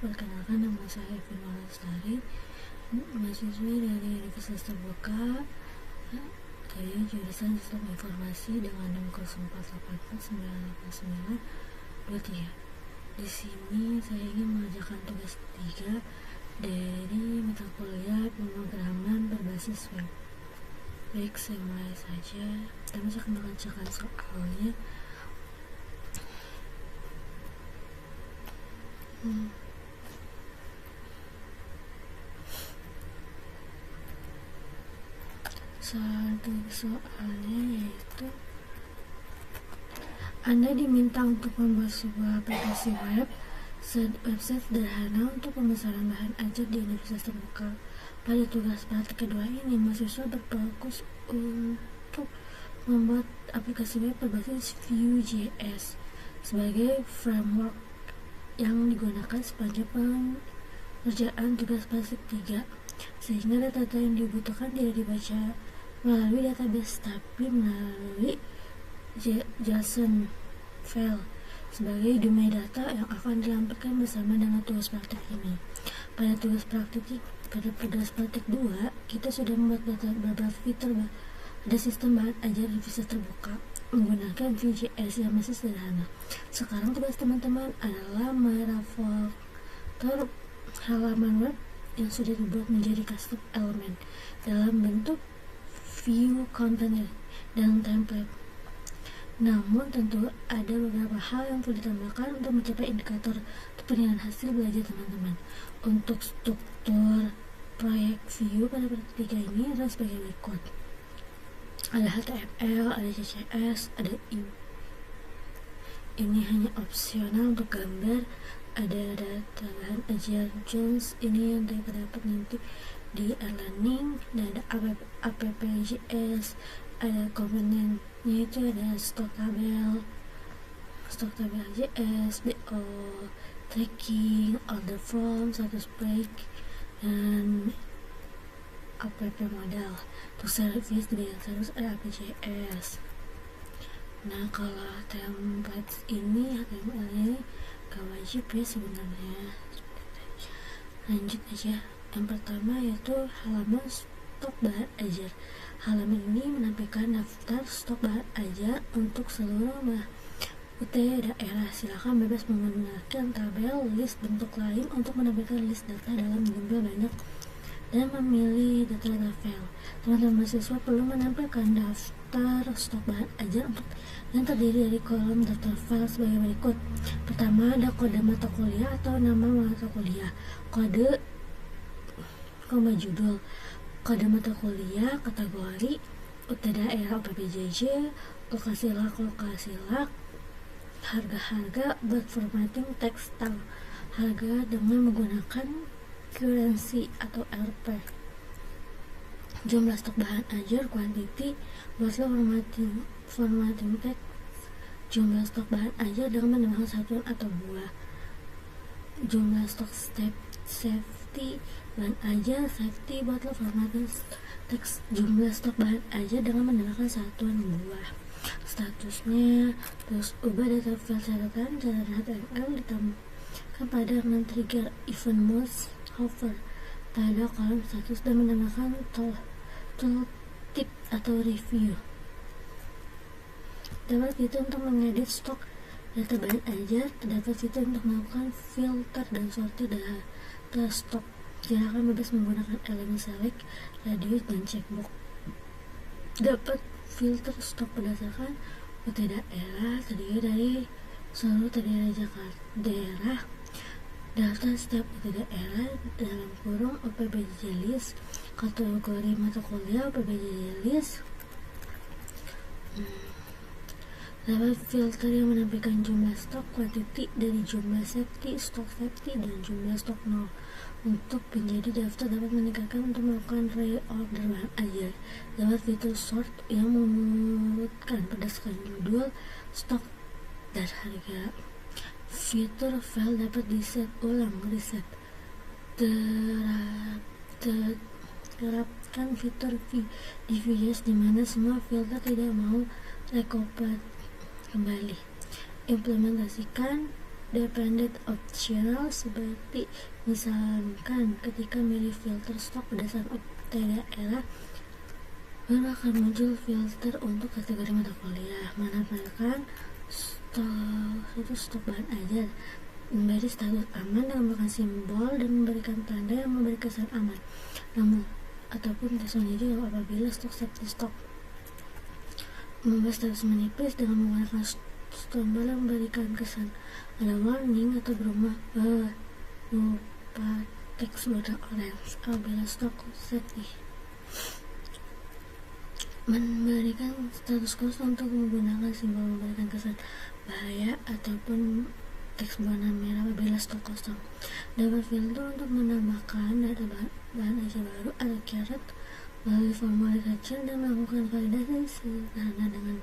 Perkenalkan, nama saya Firman Lestari, mahasiswa dari Universitas Terbuka dari jurusan Sistem Informasi dengan nomor 0484989923. Di sini saya ingin mengerjakan tugas 3 dari mata kuliah pemrograman berbasis web. Baik, saya mulai saja. Pertama saya akan membacakan soalnya. Satu soalnya yaitu Anda diminta untuk membuat sebuah aplikasi website sederhana untuk pemesanan bahan ajar di Universitas Terbuka. Pada tugas praktik kedua ini, mahasiswa berfokus untuk membuat aplikasi web berbasis Vue.js sebagai framework yang digunakan sepanjang pengerjaan tugas praktik 3, sehingga data-data yang dibutuhkan tidak dibaca melalui database tapi melalui JSON file sebagai domain data yang akan dilampirkan bersama dengan tugas praktik ini. Pada tugas praktik 2, kita sudah membuat beberapa fitur pada sistem bahan ajar Universitas Terbuka menggunakan Vue.js yang masih sederhana. Sekarang tugas teman-teman adalah merefaktor halaman web yang sudah dibuat menjadi custom element dalam bentuk view container dan template. Namun tentu ada beberapa hal yang perlu ditambahkan untuk mencapai indikator penilaian hasil belajar teman-teman. Untuk struktur proyek Vue pada praktik 3 ini adalah sebagai berikut. Ada HTML, ada CSS, ada ini hanya opsional untuk gambar. Ada tambahan ajar Jones ini yang dapat nanti di e-learning. Dan ada app.js, ada komponennya itu ada stock tabel JS, BO, tracking, order form, status break, dan app modal. Untuk service di bagian service ada app.js. Nah, kalau template ini HTML ini gak wajib ya sebenarnya. Lanjut aja. Yang pertama yaitu halaman stok bahan ajar. Halaman ini menampilkan daftar stok bahan ajar untuk seluruh UT daerah. Silakan bebas menggunakan tabel, list, bentuk lain untuk menampilkan list data dalam jumlah banyak dan memilih data file. Teman-teman mahasiswa perlu menampilkan daftar stok bahan ajar yang terdiri dari kolom daftar file sebagai berikut. Pertama, ada kode mata kuliah atau nama mata kuliah, kode, judul, kode mata kuliah, kategori, UT daerah OPPJJ, lokasi lak, harga buat formatting teks style, harga dengan menggunakan currency atau RP, jumlah stok bahan ajar, quantity, buatlah formatting teks, jumlah stok bahan ajar dengan menambahkan satuan atau buah, jumlah stok safety bahan ajar, safety, buatlah formatting teks, jumlah stok bahan ajar dengan menambahkan satuan buah, statusnya, terus ubah data file catatan HTML ditambahkan pada dengan trigger event mouse hover pada kolom status dan menambahkan tooltip atau review. Dapat fitur untuk mengedit stok data bahan ajar. Terdapat fitur untuk melakukan filter dan sortir data stok. Silakan bebas menggunakan elemen select, radius, dan checkbox. Dapat filter stok berdasarkan UT daerah terdiri dari seluruh daerah. Data setiap UT daerah dalam kurung OPPJJ list, kategori mata kuliah OPPJJ list. Dapat filter yang menampilkan jumlah stok, quantity dari jumlah safety, stok safety, dan jumlah stok 0. Untuk penjadi daftar dapat meningkatkan untuk melakukan reorder bahan ajar. Dapat fitur sort yang mengurutkan berdasarkan judul, stok, dan harga. Fitur file dapat reset. Terapkan fitur di Vue.js di mana semua filter tidak mau recompile kembali. Implementasikan dependent optional seperti misalkan ketika milih filter stok berdasarkan daerah baru akan muncul filter untuk kategori mata kuliah. Menambahkan stok bahan ajar memberi status aman dengan memberikan simbol dan memberikan tanda yang memberi kesan aman, namun ataupun tersembunyi juga apabila stok safety stock membuat status menipis dengan menggunakan tombol yang memberikan kesan ada warning atau berupa teks warna orange. Apabila stok safety memberikan status kosong untuk menggunakan simbol memberikan kesan bahaya ataupun teks warna merah apabila stok kosong. Dapat filter untuk menambahkan data bahan ajar baru atau caret melalui formulir kecil dan melakukan validasi sederhana dengan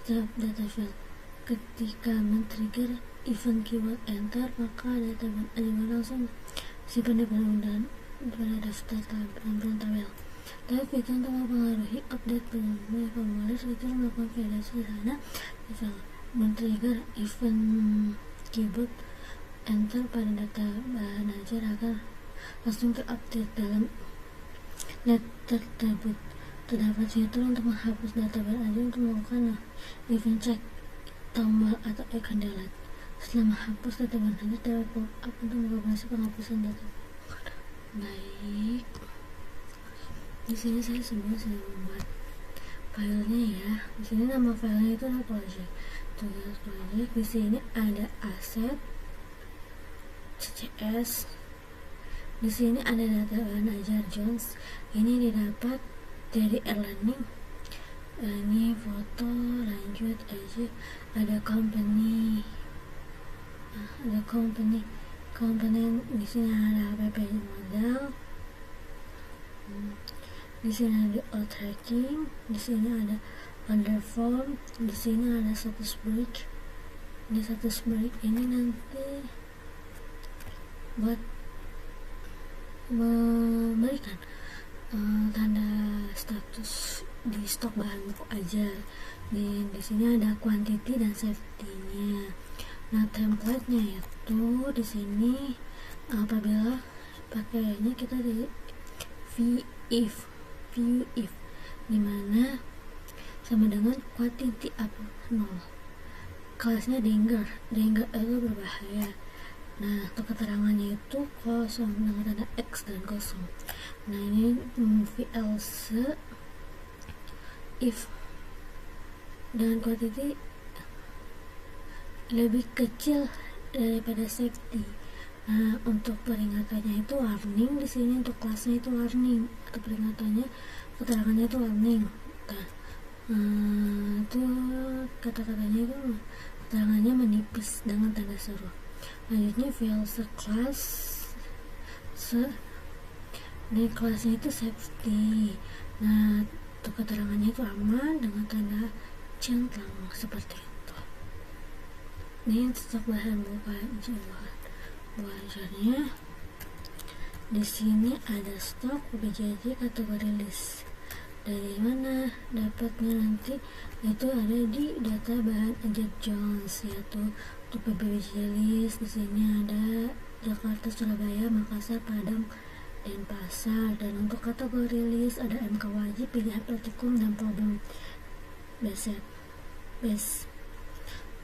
setiap data field. Ketika men-trigger event keyword enter, maka data bahan ajar baru langsung disimpan pada daftar tampilan tabel. Dapat fitur untuk mempengaruhi update melalui formulir kecil melakukan validasi sederhana di file. Men-trigger event keyword enter pada data bahan ajar agar langsung terupdate dalam data tersebut. Terdapat fitur untuk menghapus data bahan ajar untuk melakukan event check tombol atau icon delete. Setelah menghapus data bahan ajar, dapat pop up untuk mengoperasi penghapusan data. Baik, di sini saya sebenarnya sudah membuat filenya ya. Di sini nama filenya itu adalah project. Tugas project di sini ada aset CCS. Di sini ada data bahan ajar Jones. Ini didapat dari e-learning. Ini foto, lanjut aja. Ada company. Ada komponen di sini ada app modal. Di sini ada all tracking. Di sini ada order form. Di sini ada status break. Ini status break ini nanti buat memberikan tanda status di stok bahan pokok ajar. Di sini ada quantity dan safety-nya. Nah, template-nya itu di sini apabila pakainya kita di view if dimana sama dengan quantity apa 0. Kelasnya danger itu berbahaya. Nah, untuk keterangannya itu kosong dengan tanda X dan kosong. Nah, ini else if dengan quantity lebih kecil daripada safety. Nah, untuk peringatannya itu warning. Di sini untuk kelasnya itu warning atau peringatannya keterangannya itu warning. Nah, itu kata-katanya itu keterangannya menipis dengan tanda seru. Lanjutnya file class dan kelasnya itu safety. Nah, untuk keterangannya itu aman dengan tanda centang seperti itu. Ini stok bahan ajarnya. Di sini ada stok PBJJ kategori list. Dari mana dapatnya nanti? Itu ada di data bahan ajar Jones, yaitu untuk PBJJ list. Di sini ada Jakarta, Surabaya, Makassar, Padang, dan Pasar. Dan untuk kategori list ada MK wajib, pilihan praktikum, dan problem based.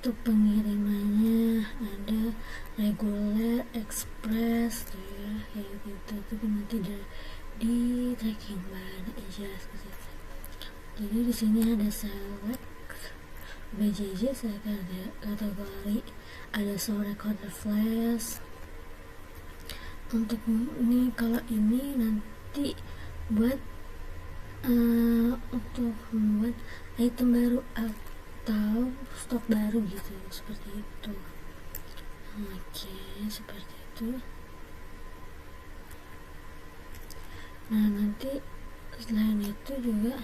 Untuk pengirimannya ada reguler, express, ya, kayak gitu. Tapi nanti di tracking bahan aja seperti itu. Jadi di sini ada select BJJ kategori, ada show recorder flash. Untuk ini kalau ini nanti buat untuk membuat item baru atau stok baru gitu, seperti itu. Oke, seperti itu. Nah, nanti selain itu juga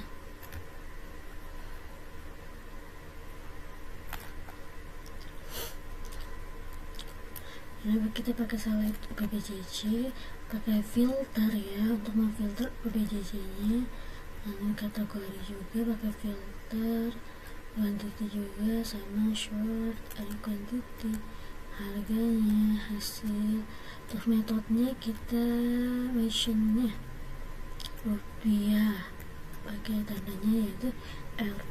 kita pakai slide PBJJ, pakai filter ya untuk memfilter PBJJ nya. Lalu kategori juga pakai filter, quantity juga sama short, ada quantity, harganya, hasil. Terus metodenya kita mentionnya rupiah, pakai tandanya yaitu Rp.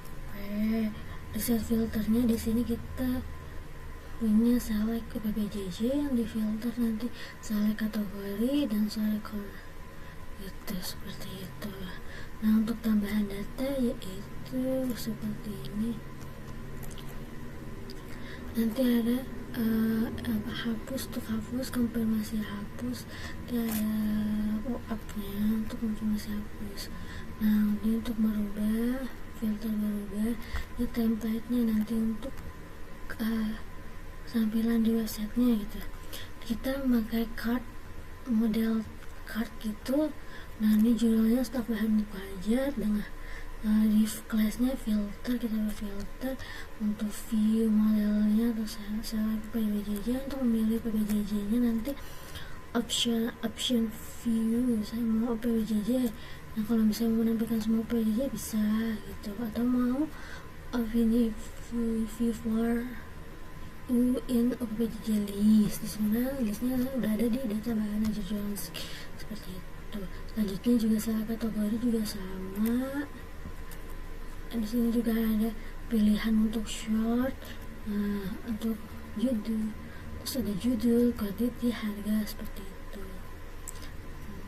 Reset filternya di sini kita punya select PPJJ, yang di filter nanti select kategori dan select color itu, seperti itu. Nah, untuk tambahan data yaitu seperti ini. Nanti ada hapus, untuk hapus, konfirmasi hapus, dia ada pop-up-nya untuk konfirmasi hapus. Nah, ini untuk merubah filter, berubah ini template-nya nanti untuk tampilan di websitenya gitu. Kita memakai card, model card gitu. Nah, ini judulnya stok bahan buku aja dengan di kelasnya filter, kita filter untuk view modelnya atau select PBJJ. Untuk memilih PBJJ nya nanti option view, saya mau PBJJ. Nah, kalau misalnya mau menampilkan semua PBJJ bisa gitu, atau mau ini view for in PBJJ list. Di sana listnya udah ada di data bahan aja Jones, seperti itu. Selanjutnya juga salah kategori juga sama. Di sini juga ada pilihan untuk short, untuk judul, terus ada judul, quantity, harga, seperti itu.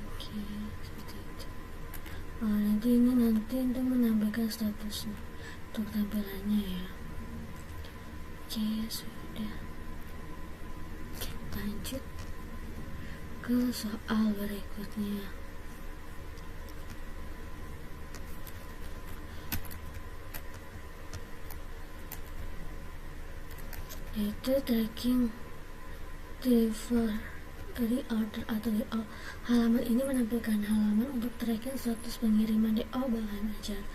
Oke, seperti itu. Nanti ini untuk menambahkan statusnya untuk tampilannya ya. Oke, sudah. Lanjut ke soal berikutnya. Yaitu tracking delivery order atau DO. Halaman ini menampilkan halaman untuk tracking status pengiriman DO bahan ajar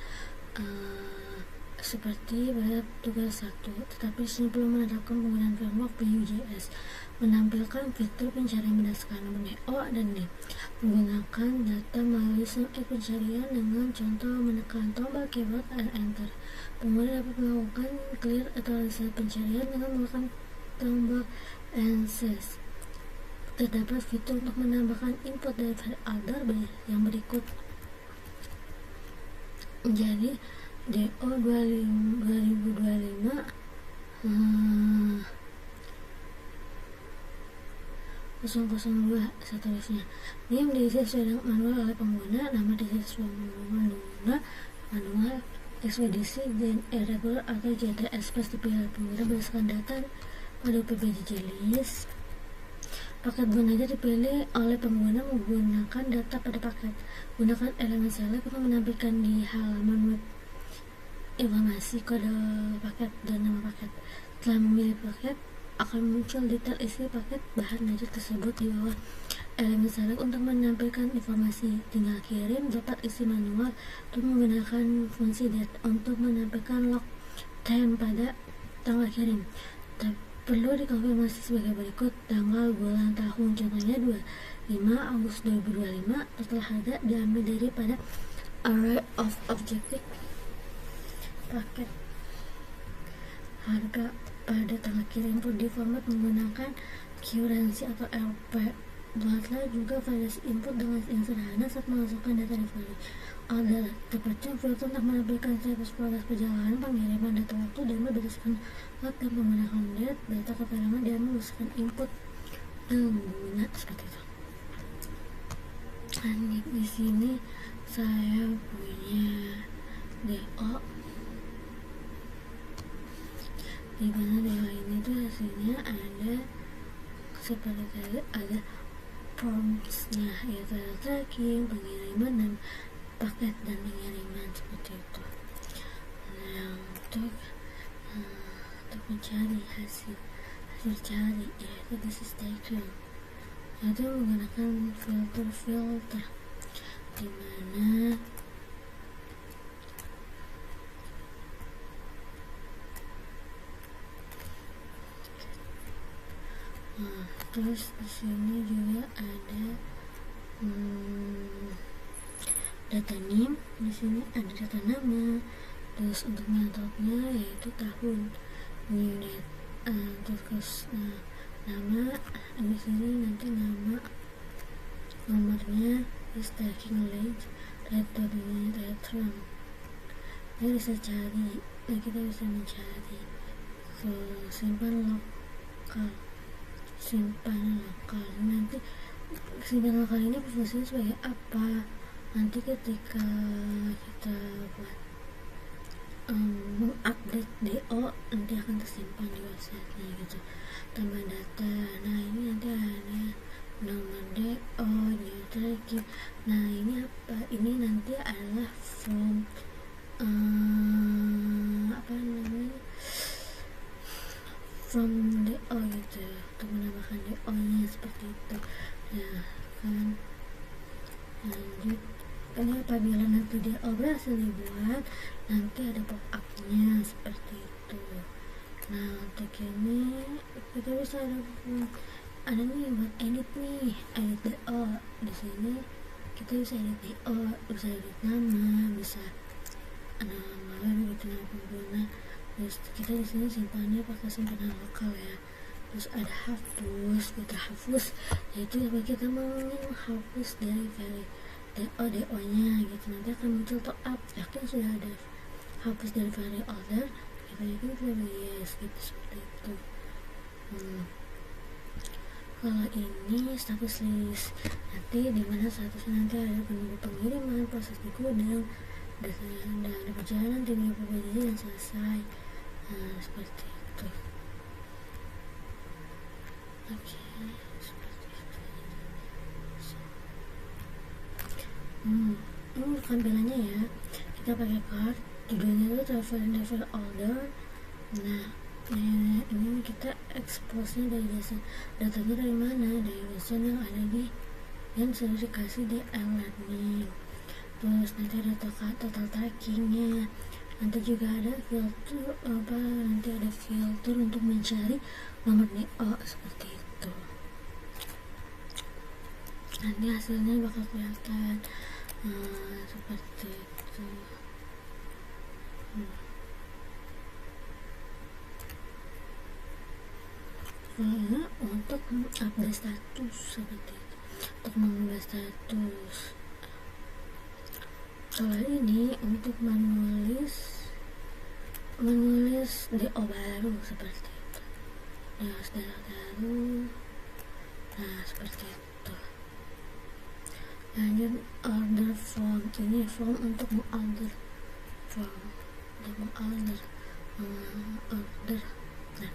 seperti pada tugas 1. Tetapi sini belum menerapkan penggunaan framework Vue.js. Menampilkan fitur pencarian berdasarkan nomor DO dan NIM. Menggunakan data melalui pencarian dengan contoh menekan tombol keyboard dan enter. Pengguna dapat melakukan clear atau reset pencarian dengan menggunakan tombol NCS. Terdapat fitur untuk menambahkan input dari order yang berikut. Jadi DO 2025 002 seterusnya. Ini diisi sesuai dengan manual oleh pengguna, nama diisi sesuai manual, ekspedisi dan irregular atau JDS pasti dipilih pengguna berdasarkan data pada PBJJ list. Paket bukan aja dipilih oleh pengguna menggunakan data pada paket. Gunakan elemen select untuk menampilkan di halaman web informasi kode paket dan nama paket. Setelah memilih paket, akan muncul detail isi paket bahan ajar tersebut di bawah elemen select. Untuk menampilkan informasi, tinggal kirim dapat isi manual untuk menggunakan fungsi date untuk menampilkan log time pada tanggal kirim. Perlu dikonfirmasi sebagai berikut: tanggal, bulan, tahun, contohnya 25 Agustus 2025. Setelah harga diambil daripada array of objective paket. Harga pada tanggal kirim pun diformat menggunakan currency atau RP. Buatlah juga validasi input dengan yang sederhana saat memasukkan data di value order. Terpecah filter untuk menampilkan status progres perjalanan pengiriman data waktu diambil berdasarkan lot dan menggunakan date. Data keterangan diambil berdasarkan input pengguna, seperti itu. Di sini saya punya DO, di mana DO ini tuh hasilnya ada seperti tadi, ada prompts-nya, yaitu tracking, pengiriman, dan paket dan pengiriman, seperti itu. Nah, untuk mencari hasil cari, yaitu this is taken, yaitu menggunakan filter di mana terus di sini juga ada data NIM. Di sini ada data nama. Terus untuk metodenya yaitu tahun, new date, terus nama di sini nanti nama nomornya is tracking length return. Kita bisa cari, kita bisa mencari ke simpan lokal. Nanti simpan lokal ini berfungsi sebagai apa? Nanti ketika kita buat mengupdate DO, nanti akan tersimpan di websitenya gitu. Tambah data, nah ini nanti ada nomor DO, tracking. Nah ini apa? Ini nanti adalah from from DO gitu, untuk menambahkan DO nya seperti itu. Nah kan lanjut, ini apabila nanti DO berhasil dibuat, nanti ada pop up nya seperti itu. Nah untuk ini kita bisa ada nih buat edit DO. Di sini kita bisa edit DO, bisa edit nama, bisa nama baru gitu, nama pengguna. Terus kita di sini simpannya pakai simpanan lokal ya. Terus ada hapus, kita hapus, yaitu apa, kita mau menghapus dari DO nya gitu. Nanti akan muncul top up, yakin sudah ada hapus dari value order, kita yakin sudah yes gitu, seperti itu. Kalau ini status list, nanti dimana statusnya nanti ada penunggu pengiriman, proses di gudang, dan ada perjalanan tinggal pembelian yang selesai. Nah seperti itu. Oke, seperti itu. Ini tampilannya ya, kita pakai card, judulnya itu travel order. Nah ini kita expose-nya dari datanya dari mana, dari website yang ada di yang sudah dikasih di e-learning. Terus nanti ada total trackingnya, nanti juga ada filter nanti ada filter untuk mencari nomor DO seperti itu. Nanti hasilnya bakal kelihatan seperti itu. Untuk update status seperti itu, untuk mengubah status. Kalau ini untuk menulis DO baru seperti itu, DO baru. Nah seperti itu. Lanjut order form, ini form untuk order. Nah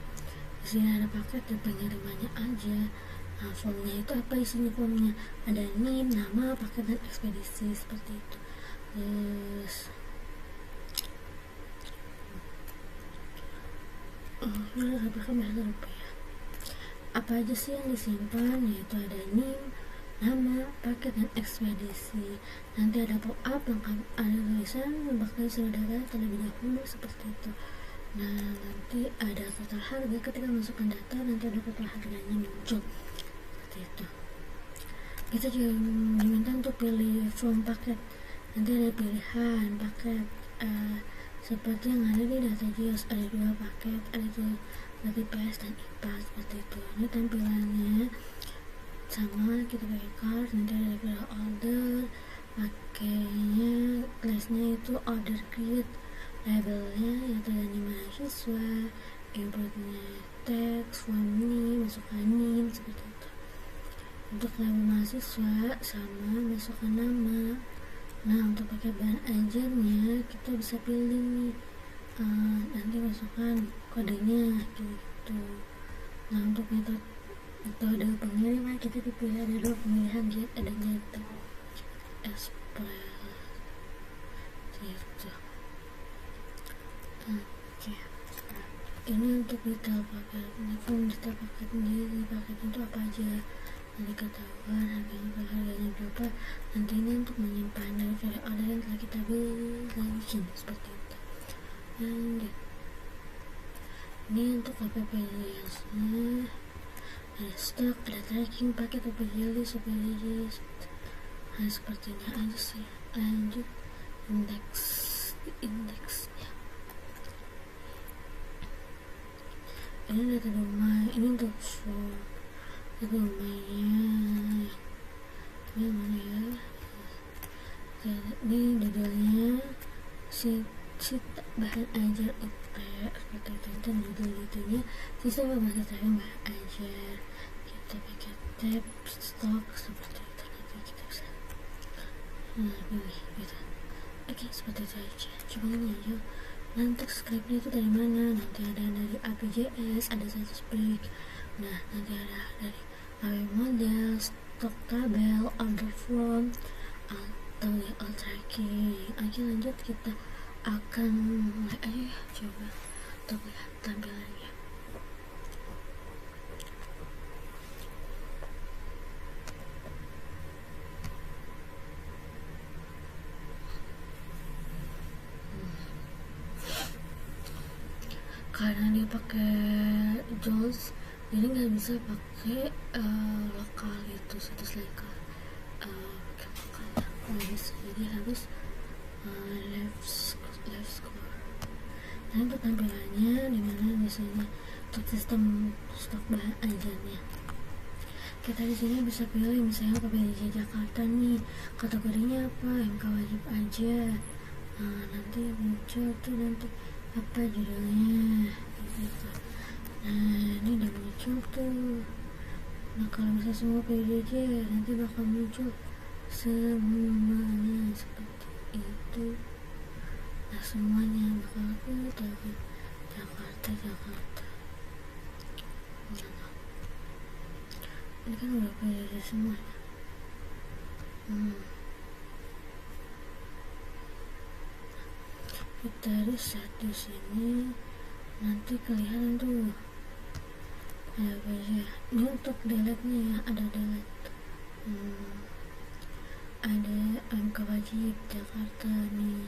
di sini ada paket dan pengirimannya aja. Nah formnya itu apa isinya? Formnya ada name, nama, paket, dan ekspedisi seperti itu. Terus rupiah. Apa aja sih yang disimpan? Yaitu ada name, nama, paket, dan ekspedisi. Nanti ada pop up yang ada tulisan bakal saudara terlebih dahulu seperti itu. Nah nanti ada total harga, ketika masukkan data nanti ada total harganya muncul seperti itu. Kita juga diminta untuk pilih from paket. Nanti ada pilihan paket seperti yang ada di data JIOS, ada 2 paket, ada tuh PS dan IPA seperti itu. Ini tampilannya sama, kita pakai card, nanti ada pilih order, pakainya classnya itu order grid, labelnya yaitu dari mahasiswa, inputnya teks, form ini, masukkan NIM seperti itu. Untuk label mahasiswa sama masukkan nama. Nah untuk pakai bahan ajarnya kita bisa pilih nih, nanti masukkan kodenya gitu. Nah untuk metode pengiriman kita dipilih, ada 2 pemilihan, jet ada nyata express gitu. Oke. Ini untuk detail paket, form detail paketnya, paket itu apa aja, nanti ketahuan harganya berapa. Nanti ini untuk menyimpan dari value order yang telah kita beli seperti itu. Lanjut, ini untuk OPPLS-nya ada stok, ada tracking, paket, OPPLS. Nah sepertinya aja sih. Lanjut indeksnya. Ini data domain, ini untuk form. lumayan. Ini mana ya? Ini judulnya si bahan ajar UTS seperti itu, judul itunya sistem pembahasan bahan ajar. Kita pakai tab stok seperti itu, nanti kita bisa pilih gitu. Oke, seperti itu aja. Coba ini aja. Nanti scriptnya itu dari mana? Nanti ada dari APJS, ada status break. Nah, nanti ada dari AW model, stok tabel, order form, atau layout tracking. Oke, lanjut kita akan mulai aja ya. Coba untuk lihat tampilannya. Karena dia pakai JAWS, jadi nggak bisa pakai lokal itu, status lokal, pakai lokal nggak bisa, jadi harus live score. Nah, untuk tampilannya dimana biasanya untuk sistem stok bahan ajarnya, kita di sini bisa pilih misalnya PPDJ Jakarta nih, kategorinya apa, MK wajib aja. Nah, nanti muncul tuh nanti apa judulnya gitu. Nah, ini udah muncul tuh. Nah, kalau misalnya semua PJJ nanti bakal muncul semuanya seperti itu. Nah, semuanya bakal ke Jakarta. Nah, ini kan udah PJJ semua. Kita reset di sini, nanti kelihatan tuh apa aja. Ini untuk delete nya ya, ada delete, ada MK wajib Jakarta nih,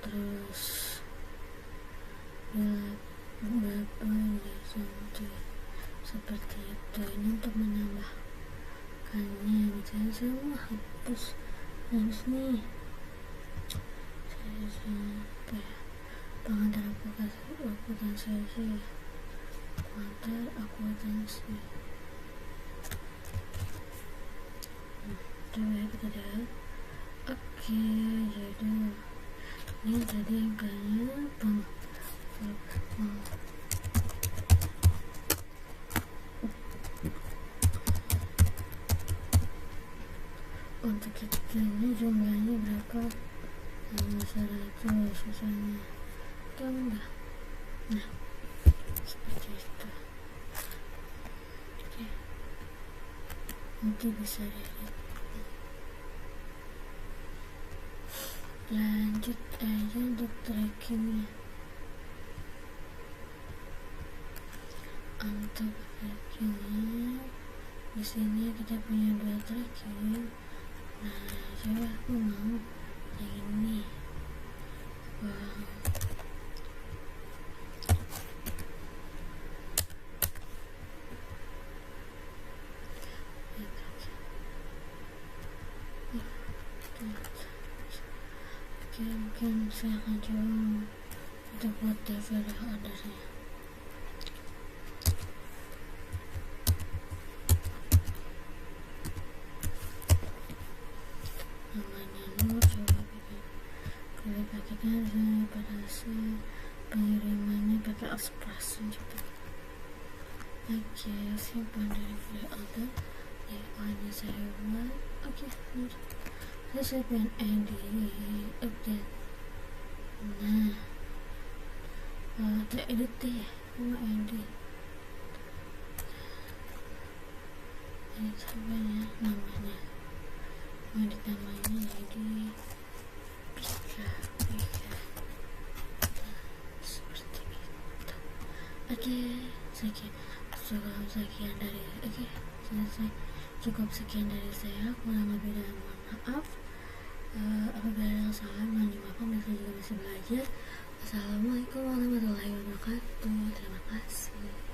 terus delete berapa seperti itu. Ini untuk menambahkannya, misalnya saya mau hapus harus nih pengantar akuntansi coba kita lihat. Oke, jadi ini tadi angkanya untuk kita ini jumlahnya berapa, masalah itu susahnya tambah. Nah, seperti itu. Oke, nanti bisa dilihat. Lanjut aja untuk trackingnya. Untuk trackingnya di sini kita punya 2 tracking. Nah, coba aku mau yang ini. Wow. Oke, mungkin saya akan coba untuk buat delivery ordernya. Namanya nur, coba pilih paketnya pada hasil pengirimannya pakai Express. Coba oke, simpan delivery order ya, hanya saya buat. Oke, lanjut. Saya siapin ID update. Nah, kita edit deh sama ID. Edit samanya namanya, mau edit namanya jadi Pika seperti itu. Oke, cukup sekian dari saya. Kurang lebih dan mohon maaf. Apabila ada kesalahan mohon dimaafkan, dan saya juga masih belajar. Wassalamualaikum warahmatullahi wabarakatuh. Terima kasih.